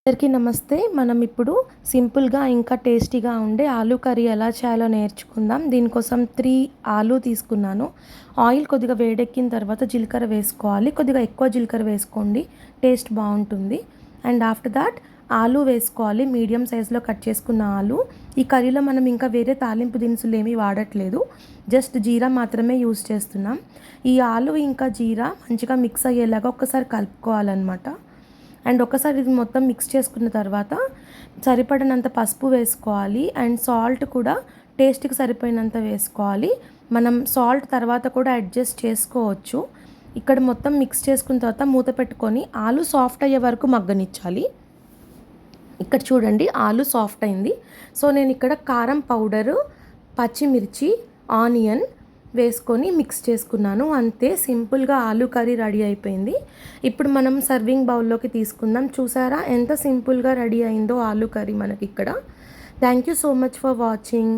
అందరికీ నమస్తే. మనం ఇప్పుడు సింపుల్గా ఇంకా టేస్టీగా ఉండే ఆలూ కర్రీ ఎలా చేయాలో నేర్చుకుందాం. దీనికోసం 3 ఆలూ తీసుకున్నాను. ఆయిల్ కొద్దిగా వేడెక్కిన తర్వాత జీలకర్ర వేసుకోవాలి. కొద్దిగా ఎక్కువ జీలకర్ర వేసుకోండి, టేస్ట్ బాగుంటుంది. అండ్ ఆఫ్టర్ దాట్ ఆలూ వేసుకోవాలి. మీడియం సైజులో కట్ చేసుకున్న ఆలూ. ఈ కర్రీలో మనం ఇంకా వేరే తాలింపు దినుసులు ఏమీ వాడట్లేదు, జస్ట్ జీరా మాత్రమే యూస్ చేస్తున్నాం. ఈ ఆలూ ఇంకా జీరా మంచిగా మిక్స్ అయ్యేలాగా ఒక్కసారి కలుపుకోవాలన్నమాట. అండ్ ఒకసారి ఇది మొత్తం మిక్స్ చేసుకున్న తర్వాత సరిపడినంత పసుపు వేసుకోవాలి. అండ్ సాల్ట్ కూడా టేస్ట్కి సరిపోయినంత వేసుకోవాలి. మనం సాల్ట్ తర్వాత కూడా అడ్జస్ట్ చేసుకోవచ్చు. ఇక్కడ మొత్తం మిక్స్ చేసుకున్న తర్వాత మూత పెట్టుకొని ఆలూ సాఫ్ట్ అయ్యే వరకు మగ్గనిచ్చాలి. ఇక్కడ చూడండి, ఆలూ సాఫ్ట్ అయింది. సో నేను ఇక్కడ కారం పౌడరు, పచ్చిమిర్చి, ఆనియన్ వేసుకొని మిక్స్ చేసుకున్నాను. అంతే, సింపుల్గా ఆలూ కర్రీ రెడీ అయిపోయింది. ఇప్పుడు మనం సర్వింగ్ బౌల్లోకి తీసుకుందాం. చూసారా ఎంత సింపుల్గా రెడీ అయిందో ఆలూ కర్రీ మనకి ఇక్కడ. Thank you so much for watching.